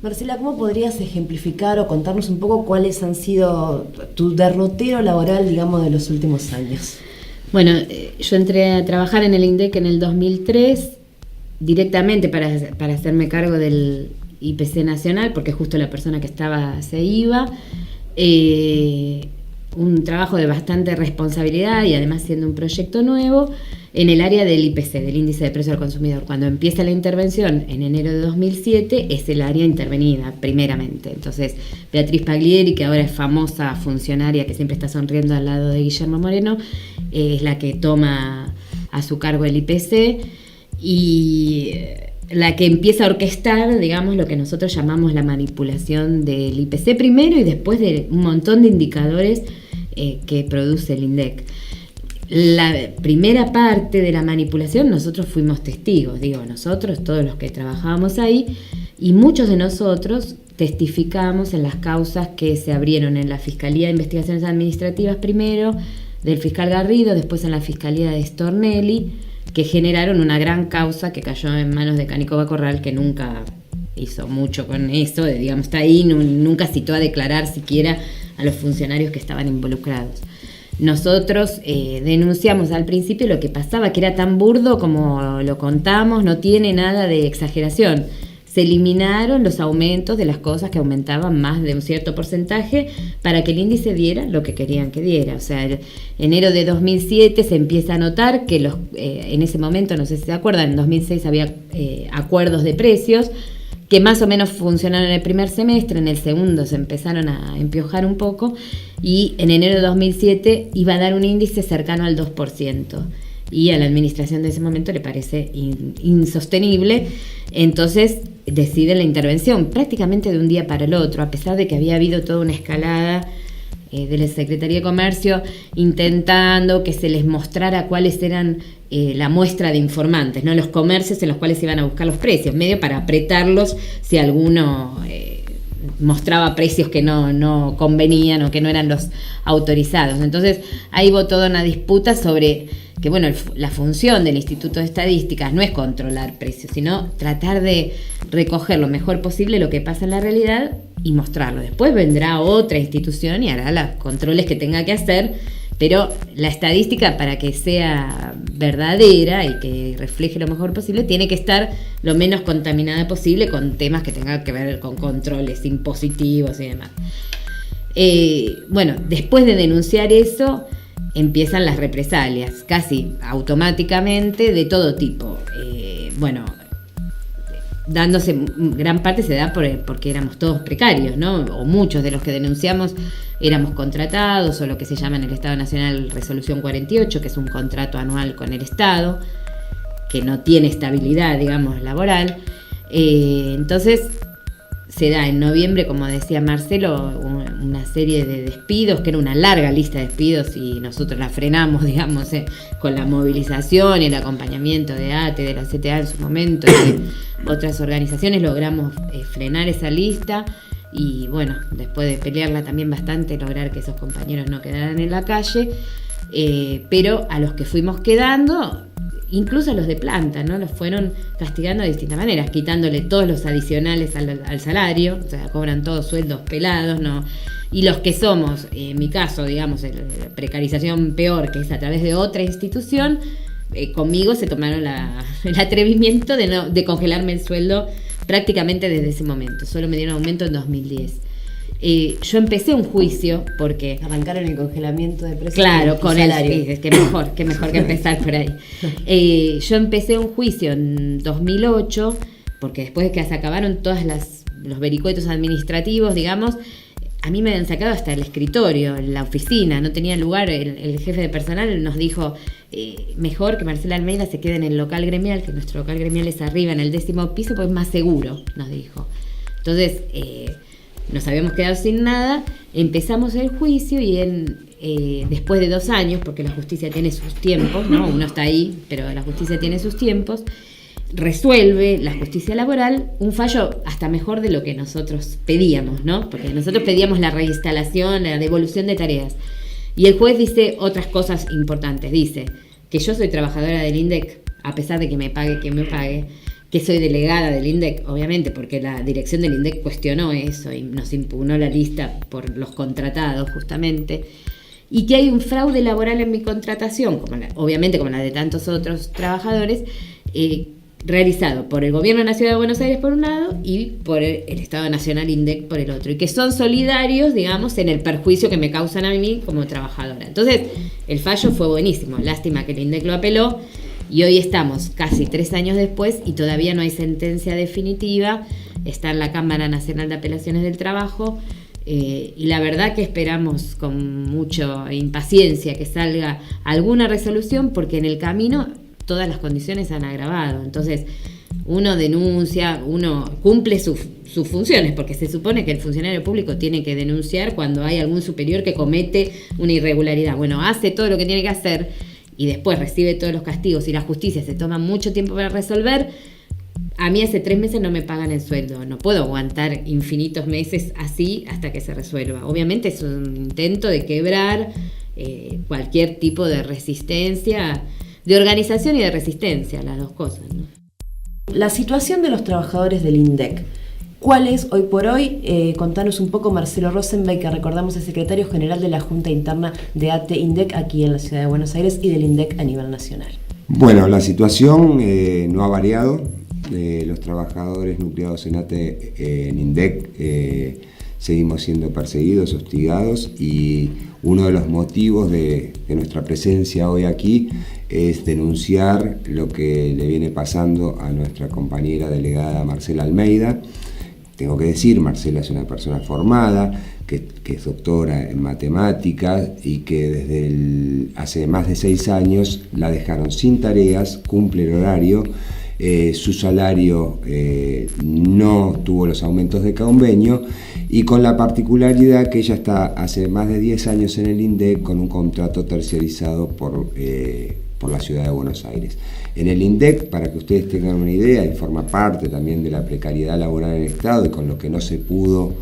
Marcela, ¿cómo podrías ejemplificar o contarnos un poco cuáles han sido tu derrotero laboral, digamos, de los últimos años? Bueno, yo entré a trabajar en el INDEC en el 2003 directamente para hacerme cargo del IPC nacional, porque justo la persona que estaba se iba. Un trabajo de bastante responsabilidad y además siendo un proyecto nuevo en el área del IPC, del índice de precio al consumidor. Cuando empieza la intervención en enero de 2007 es el área intervenida primeramente. Entonces Beatriz Paglieri, que ahora es famosa funcionaria que siempre está sonriendo al lado de Guillermo Moreno, es la que toma a su cargo el IPC y la que empieza a orquestar, digamos, lo que nosotros llamamos la manipulación del IPC primero y después de un montón de indicadores que produce el INDEC. La primera parte de la manipulación nosotros fuimos testigos, digo nosotros, todos los que trabajábamos ahí, y muchos de nosotros testificamos en las causas que se abrieron en la Fiscalía de Investigaciones Administrativas primero, del fiscal Garrido, después en la Fiscalía de Stornelli, que generaron una gran causa que cayó en manos de Canicoba Corral, que nunca hizo mucho con eso, digamos, está ahí, nunca citó a declarar siquiera a los funcionarios que estaban involucrados. Nosotros denunciamos al principio lo que pasaba, que era tan burdo como lo contamos, no tiene nada de exageración. Se eliminaron los aumentos de las cosas que aumentaban más de un cierto porcentaje para que el índice diera lo que querían que diera. O sea, en enero de 2007 se empieza a notar que en ese momento, no sé si se acuerdan, en 2006 había acuerdos de precios que más o menos funcionaron en el primer semestre, en el segundo se empezaron a empiojar un poco y en enero de 2007 iba a dar un índice cercano al 2%. Y a la administración de ese momento le parece insostenible, entonces decide la intervención prácticamente de un día para el otro, a pesar de que había habido toda una escalada de la Secretaría de Comercio intentando que se les mostrara cuáles eran la muestra de informantes, ¿no? Los comercios en los cuales se iban a buscar los precios, medio para apretarlos si alguno mostraba precios que no convenían o que no eran los autorizados. Entonces ahí hubo toda una disputa sobre que, bueno, la función del Instituto de Estadísticas no es controlar precios, sino tratar de recoger lo mejor posible lo que pasa en la realidad y mostrarlo. Después vendrá otra institución y hará los controles que tenga que hacer, pero la estadística, para que sea verdadera y que refleje lo mejor posible, tiene que estar lo menos contaminada posible con temas que tengan que ver con controles impositivos y demás. Bueno, después de denunciar eso, empiezan las represalias, casi automáticamente, de todo tipo. Bueno, dándose, gran parte se da porque éramos todos precarios, ¿no? O muchos de los que denunciamos éramos contratados, o lo que se llama en el Estado Nacional Resolución 48, que es un contrato anual con el Estado, que no tiene estabilidad, digamos, laboral. Entonces se da en noviembre, como decía Marcelo, una serie de despidos, que era una larga lista de despidos, y nosotros la frenamos, digamos, con la movilización y el acompañamiento de ATE, de la CTA en su momento, y de otras organizaciones logramos frenar esa lista, y bueno, después de pelearla también bastante, lograr que esos compañeros no quedaran en la calle, pero a los que fuimos quedando, incluso a los de planta, ¿no? Los fueron castigando de distintas maneras, quitándole todos los adicionales al salario, o sea, cobran todos sueldos pelados, ¿no? Y los que somos, en mi caso, digamos, la precarización peor, que es a través de otra institución, conmigo se tomaron el atrevimiento de congelarme el sueldo prácticamente desde ese momento. Solo me dieron aumento en 2010. Yo empecé un juicio porque arrancaron el congelamiento de precios. Claro, con el salario. Qué mejor que empezar por ahí. Yo empecé un juicio en 2008 porque después de que se acabaron todos los vericuetos administrativos, digamos, a mí me habían sacado hasta el escritorio, la oficina, no tenía lugar. El jefe de personal nos dijo, mejor que Marcela Almeida se quede en el local gremial, que nuestro local gremial es arriba en el 10º piso, pues es más seguro, nos dijo. Entonces, nos habíamos quedado sin nada, empezamos el juicio y después de 2 años, porque la justicia tiene sus tiempos, ¿no? Uno está ahí, pero la justicia tiene sus tiempos, resuelve la justicia laboral un fallo hasta mejor de lo que nosotros pedíamos, ¿no? Porque nosotros pedíamos la reinstalación, la devolución de tareas. Y el juez dice otras cosas importantes. Dice que yo soy trabajadora del INDEC, a pesar de que me pague quien me pague, que soy delegada del INDEC, obviamente, porque la dirección del INDEC cuestionó eso y nos impugnó la lista por los contratados, justamente, y que hay un fraude laboral en mi contratación, obviamente como la de tantos otros trabajadores, realizado por el Gobierno de la Ciudad de Buenos Aires por un lado y por el Estado Nacional INDEC por el otro, y que son solidarios, digamos, en el perjuicio que me causan a mí como trabajadora. Entonces, el fallo fue buenísimo, lástima que el INDEC lo apeló, y hoy estamos casi 3 años después y todavía no hay sentencia definitiva, está en la Cámara Nacional de Apelaciones del Trabajo, y la verdad que esperamos con mucha impaciencia que salga alguna resolución, porque en el camino todas las condiciones han agravado. Entonces uno denuncia, uno cumple sus funciones, porque se supone que el funcionario público tiene que denunciar cuando hay algún superior que comete una irregularidad. Bueno, hace todo lo que tiene que hacer y después recibe todos los castigos y la justicia se toma mucho tiempo para resolver. A mí hace 3 meses no me pagan el sueldo, no puedo aguantar infinitos meses así hasta que se resuelva. Obviamente es un intento de quebrar cualquier tipo de resistencia, de organización y de resistencia, las dos cosas, ¿no? La situación de los trabajadores del INDEC, ¿cuál es hoy por hoy? Contanos un poco, Marcelo Rosenberg, que recordamos es secretario general de la Junta Interna de ATE-INDEC aquí en la Ciudad de Buenos Aires y del INDEC a nivel nacional. Bueno, la situación no ha variado. Los trabajadores nucleados en ATE, en INDEC, seguimos siendo perseguidos, hostigados, y uno de los motivos de nuestra presencia hoy aquí es denunciar lo que le viene pasando a nuestra compañera delegada Marcela Almeida. Tengo que decir, Marcela es una persona formada, que es doctora en matemáticas y que desde hace más de 6 años la dejaron sin tareas, cumple el horario, su salario no tuvo los aumentos de convenio, y con la particularidad que ella está hace más de 10 años en el INDEC con un contrato terciarizado por la Ciudad de Buenos Aires. En el INDEC, para que ustedes tengan una idea, y forma parte también de la precariedad laboral en el Estado y con lo que no se pudo,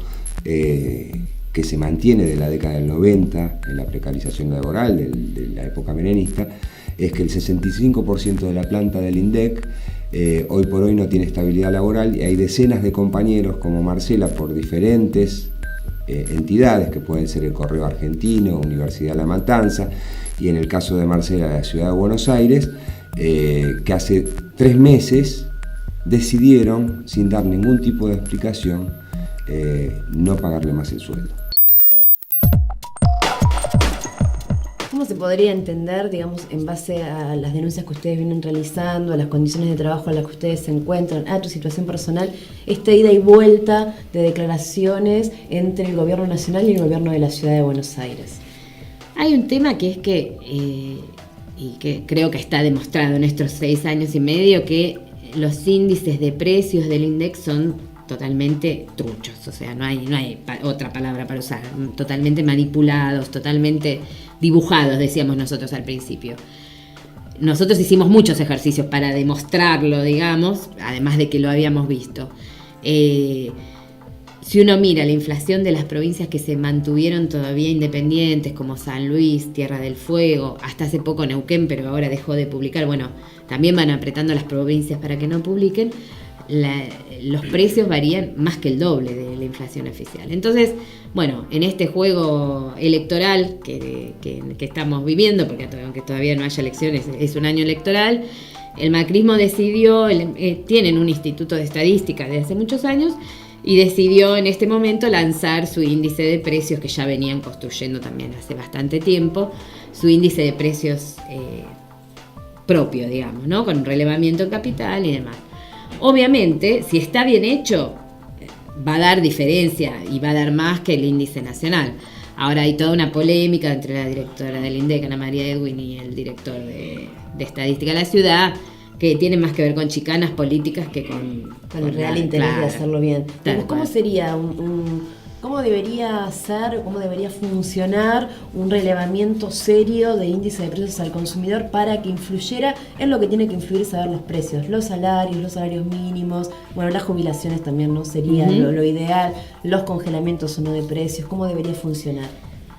que se mantiene de la década del 90, en la precarización laboral de la época menemista, es que el 65% de la planta del INDEC hoy por hoy no tiene estabilidad laboral, y hay decenas de compañeros como Marcela por diferentes entidades, que pueden ser el Correo Argentino, Universidad La Matanza, y en el caso de Marcela, la Ciudad de Buenos Aires, que hace 3 meses decidieron, sin dar ningún tipo de explicación, no pagarle más el sueldo. ¿Cómo se podría entender, digamos, en base a las denuncias que ustedes vienen realizando, a las condiciones de trabajo en las que ustedes se encuentran, a tu situación personal, esta ida y vuelta de declaraciones entre el gobierno nacional y el gobierno de la Ciudad de Buenos Aires? Hay un tema que es que, y que creo que está demostrado en estos 6 años y medio, que los índices de precios del INDEC son totalmente truchos, o sea, no hay otra palabra para usar, totalmente manipulados, totalmente dibujados, decíamos nosotros al principio. Nosotros hicimos muchos ejercicios para demostrarlo, digamos, además de que lo habíamos visto. Si uno mira la inflación de las provincias que se mantuvieron todavía independientes, como San Luis, Tierra del Fuego, hasta hace poco Neuquén, pero ahora dejó de publicar, bueno, también van apretando las provincias para que no publiquen, los precios varían más que el doble de la inflación oficial. Entonces, bueno, en este juego electoral que estamos viviendo, porque aunque todavía no haya elecciones, es un año electoral, el macrismo decidió, tienen un instituto de estadística de hace muchos años, y decidió en este momento lanzar su índice de precios, que ya venían construyendo también hace bastante tiempo, su índice de precios propio, digamos, ¿no? Con relevamiento en capital y demás. Obviamente, si está bien hecho, va a dar diferencia y va a dar más que el índice nacional. Ahora hay toda una polémica entre la directora del INDEC, Ana María Edwin, y el director de Estadística de la Ciudad, que tiene más que ver con chicanas políticas que con el real interés de hacerlo bien. Tal ¿Cómo cual. sería ¿cómo ¿cómo debería ser, cómo debería funcionar un relevamiento serio de índice de precios al consumidor para que influyera en lo que tiene que influir, saber los precios, los salarios mínimos, bueno, las jubilaciones también no sería lo ideal, los congelamientos o no de precios, ¿cómo debería funcionar?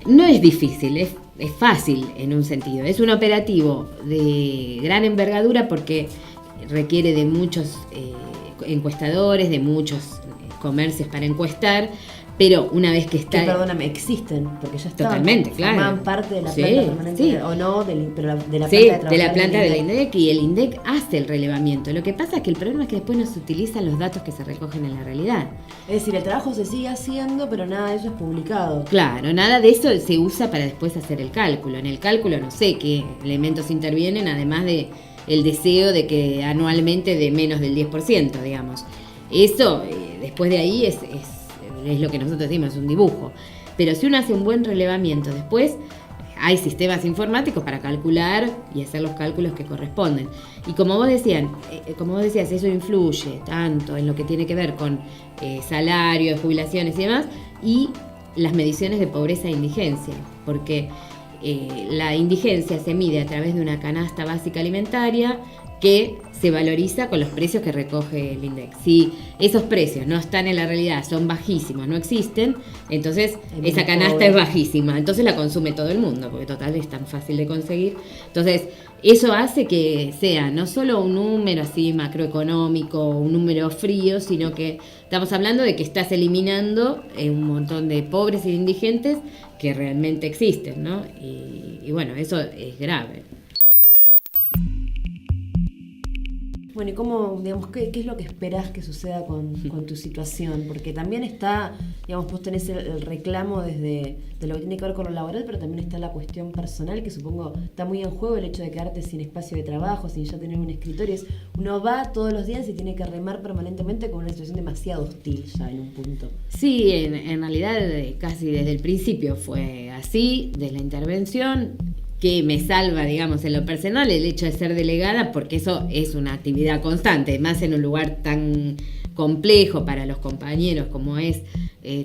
No es difícil, es fácil en un sentido. Es un operativo de gran envergadura porque requiere de muchos encuestadores, de muchos comercios para encuestar, pero una vez que está... Que, perdóname, existen, porque ya están. Totalmente, claro. Forman parte de la planta permanente, sí. o no, de la planta de trabajo. De la planta de la INDEC, y el INDEC hace el relevamiento. Lo que pasa es que el problema es que después no se utilizan los datos que se recogen en la realidad. Es decir, el trabajo se sigue haciendo, pero nada de eso es publicado. Claro, nada de eso se usa para después hacer el cálculo. En el cálculo no sé qué elementos intervienen, además de el deseo de que anualmente de menos del 10%, digamos. Eso, después de ahí, es lo que nosotros decimos, es un dibujo. Pero si uno hace un buen relevamiento después, hay sistemas informáticos para calcular y hacer los cálculos que corresponden. Y como vos decías, eso influye tanto en lo que tiene que ver con salarios, jubilaciones y demás, y las mediciones de pobreza e indigencia, porque la indigencia se mide a través de una canasta básica alimentaria que se valoriza con los precios que recoge el INDEC. Si esos precios no están en la realidad, son bajísimos, no existen, entonces esa canasta es bajísima, entonces la consume todo el mundo, porque total es tan fácil de conseguir. Entonces eso hace que sea no solo un número así macroeconómico, un número frío, sino que estamos hablando de que estás eliminando un montón de pobres e indigentes que realmente existen, ¿no? Y bueno, eso es grave. Bueno, ¿y cómo, digamos, qué es lo que esperás que suceda con tu situación? Porque también está, digamos, vos tenés el reclamo desde de lo que tiene que ver con lo laboral, pero también está la cuestión personal, que supongo está muy en juego el hecho de quedarte sin espacio de trabajo, sin ya tener un escritorio. Uno va todos los días y tiene que remar permanentemente con una situación demasiado hostil ya en un punto. Sí, en realidad casi desde el principio fue así, desde la intervención, que me salva, digamos, en lo personal el hecho de ser delegada, porque eso es una actividad constante, más en un lugar tan complejo para los compañeros como es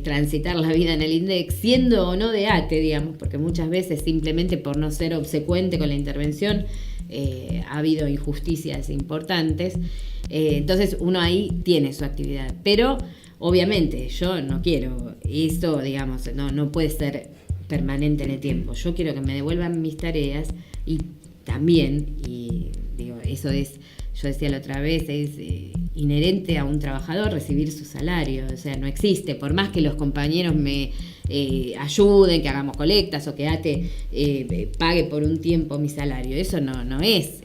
transitar la vida en el INDEC, siendo o no de ATE, digamos, porque muchas veces simplemente por no ser obsecuente con la intervención ha habido injusticias importantes, entonces uno ahí tiene su actividad, pero obviamente yo no quiero esto, digamos, no puede ser permanente en el tiempo. Yo quiero que me devuelvan mis tareas y también, y digo, eso es, yo decía la otra vez, es inherente a un trabajador recibir su salario, o sea, no existe, por más que los compañeros me ayuden, que hagamos colectas o que ATE pague por un tiempo mi salario, eso no es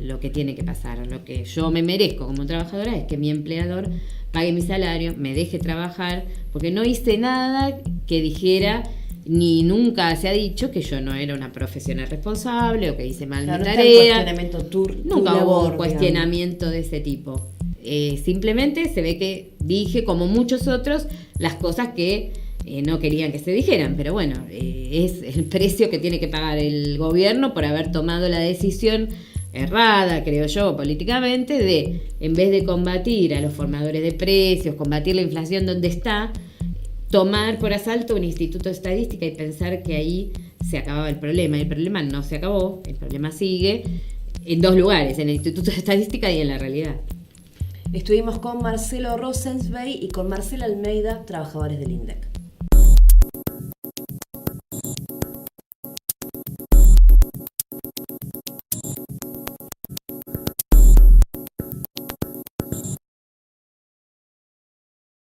lo que tiene que pasar. Lo que yo me merezco como trabajadora es que mi empleador pague mi salario, me deje trabajar, porque no hice nada que dijera, ni nunca se ha dicho que yo no era una profesional responsable o que hice mal mi tarea. Nunca hubo un cuestionamiento de ese tipo. Simplemente se ve que dije, como muchos otros, las cosas que no querían que se dijeran. Pero bueno, es el precio que tiene que pagar el gobierno por haber tomado la decisión errada, creo yo, políticamente, de, en vez de combatir a los formadores de precios, combatir la inflación donde está, tomar por asalto un instituto de estadística y pensar que ahí se acababa el problema. El problema no se acabó, el problema sigue en dos lugares, en el Instituto de Estadística y en la realidad. Estuvimos con Marcelo Rosenzweig y con Marcela Almeida, trabajadores del INDEC.